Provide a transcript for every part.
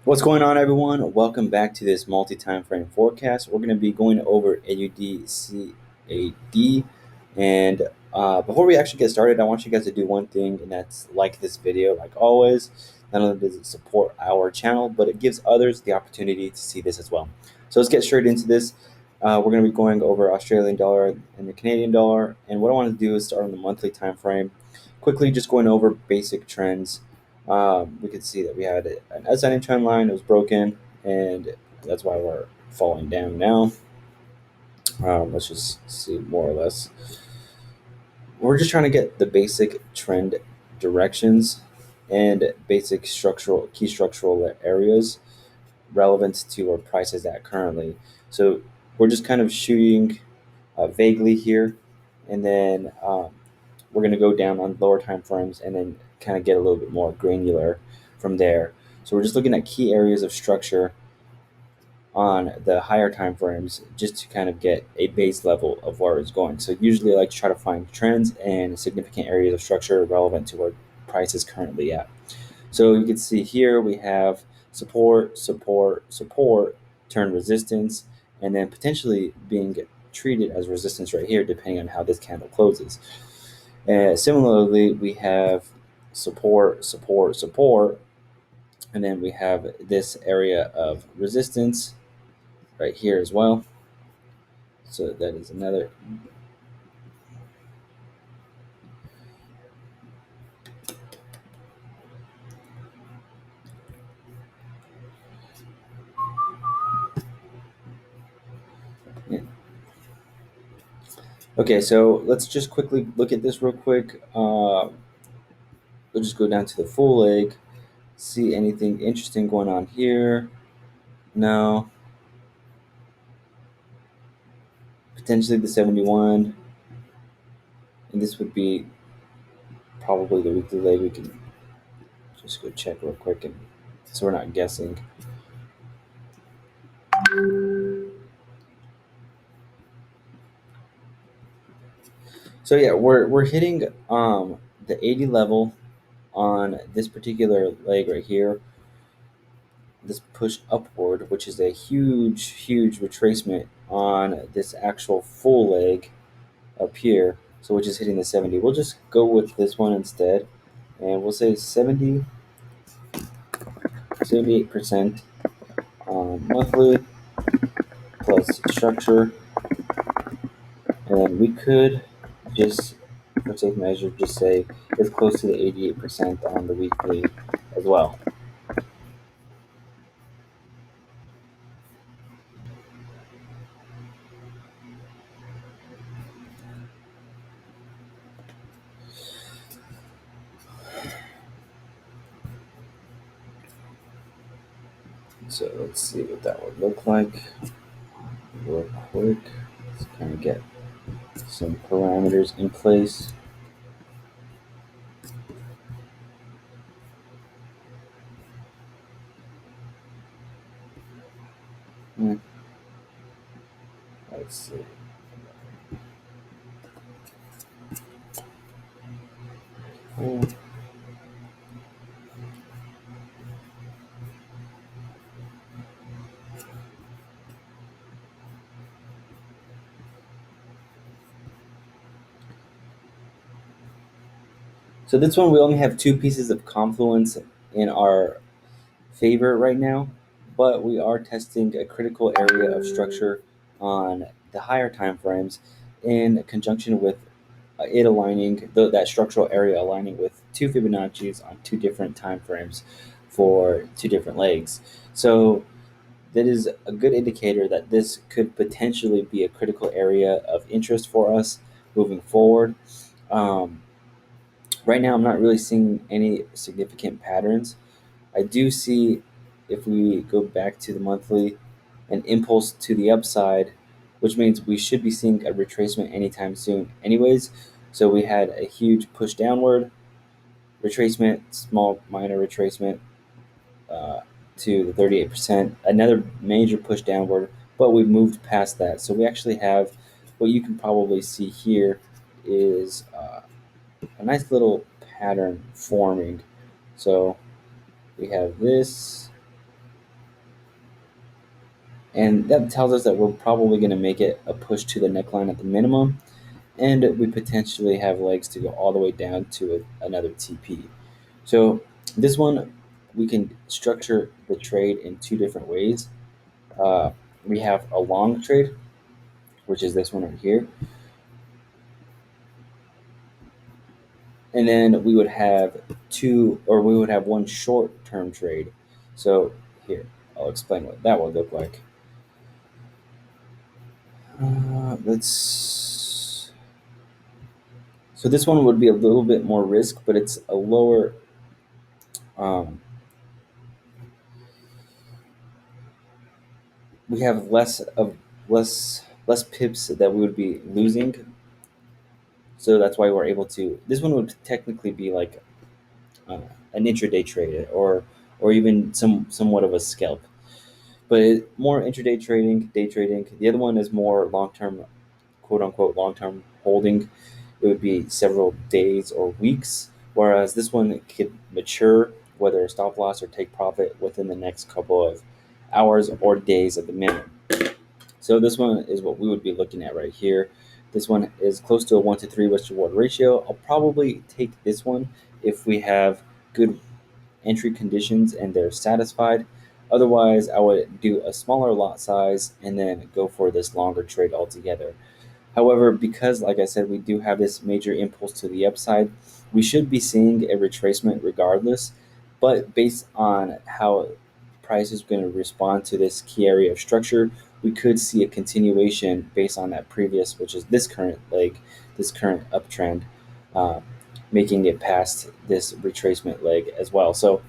What's going on, everyone? Welcome back to this multi-time frame forecast. We're going to be going over AUDCAD, and before we actually get started, I want you guys to do one thing, and that's like this video. Like always, not only does it support our channel, but it gives others the opportunity to see this as well. So let's get straight into this. We're going to be going over Australian dollar and the Canadian dollar, and what I want to do is start on the monthly time frame, quickly just going over basic trends. We could see that we had an ascending trend line. It was broken, and that's why we're falling down now. Let's just see more or less. We're just trying to get the basic trend directions and basic key structural areas relevant to where price is at currently. So we're just kind of shooting vaguely here, and then we're going to go down on lower time frames and then kind of get a little bit more granular from there. So we're just looking at key areas of structure on the higher time frames just to kind of get a base level of where it's going. So usually I like to try to find trends and significant areas of structure relevant to where price is currently at. So you can see here we have support, support, support, turn resistance, and then potentially being treated as resistance right here depending on how this candle closes. Similarly, we have support, support, support, and then we have this area of resistance right here as well. So that is another. Yeah. Okay, so let's just quickly look at this real quick. We'll just go down to the full leg, see anything interesting going on here. No. Potentially the 71, and this would be probably the weekly leg. We can just go check real quick, and so we're not guessing. So yeah, we're hitting the 80 level on this particular leg right here. This push upward, which is a huge retracement on this actual full leg up here. So which is hitting the 70. We'll just go with this one instead, and we'll say 70, 78% monthly plus structure, and then we could just, for safe measure, just say it's close to the 88% on the weekly as well. So let's see what that would look like real quick. Let's kind of get some parameters in place. Hmm, let's see. Hmm. So this one, we only have two pieces of confluence in our favor right now, but we are testing a critical area of structure on the higher time frames in conjunction with it aligning that structural area aligning with two Fibonacci's on two different time frames for two different legs. So that is a good indicator that this could potentially be a critical area of interest for us moving forward. Um, right now, I'm not really seeing any significant patterns. I do see, if we go back to the monthly, an impulse to the upside, which means we should be seeing a retracement anytime soon, anyways. So we had a huge push downward, retracement, small minor retracement uh, to the 38%, another major push downward, but we moved past that. So we actually have what you can probably see here is a nice little pattern forming. So we have this, And that tells us that we're probably going to make it a push to the neckline at the minimum, and we potentially have legs to go all the way down to another TP. So this one, we can structure the trade in two different ways. Uh, we have a long trade, which is this one right here, and then we would have we would have one short-term trade. So here, I'll explain what that would look like. Let's. So this one would be a little bit more risk, but it's a lower. Um, we have less pips that we would be losing. So that's why we're able to. This one would technically be like uh, an intraday trade, or even somewhat of a scalp, but more intraday trading, day trading. The other one is more long term, quote unquote long term holding. It would be several days or weeks, whereas this one could mature, whether stop loss or take profit within the next couple of hours or days at the minimum. So this one is what we would be looking at right here. This one is close to a 1 to 3 risk to reward ratio. I'll probably take this one if we have good entry conditions and they're satisfied. Otherwise, I would do a smaller lot size and then go for this longer trade altogether. However, because, like I said, we do have this major impulse to the upside, we should be seeing a retracement regardless. But based on how price is going to respond to this key area of structure, we could see a continuation based on that previous, which is this current leg, this current uptrend, uh, making it past this retracement leg as well. So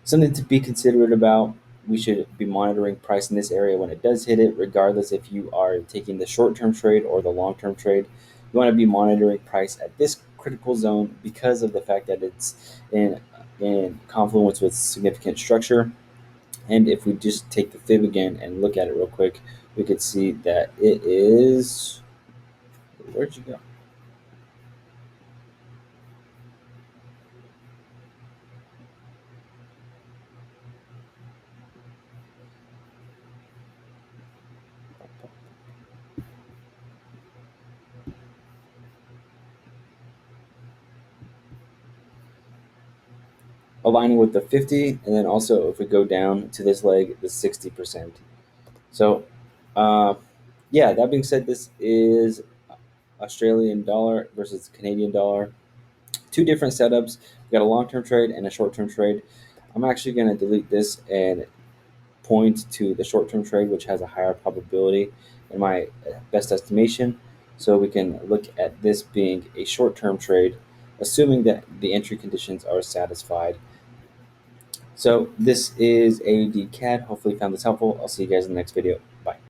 something to be considerate about. We should be monitoring price in this area when it does hit it, regardless if you are taking the short term trade or the long term trade. You want to be monitoring price at this critical zone because of the fact that it's in confluence with significant structure. And if we just take the fib again and look at it real quick, we could see that it is. Where'd you go? Aligning with the 50, and then also if we go down to this leg, the 60%. So, uh, yeah, that being said, this is Australian dollar versus Canadian dollar. Two different setups. We got a long term trade and a short term trade. I'm actually going to delete this and point to the short term trade, which has a higher probability in my best estimation. So we can look at this being a short term trade, assuming that the entry conditions are satisfied. So this is AUDCAD. Hopefully you found this helpful. I'll see you guys in the next video.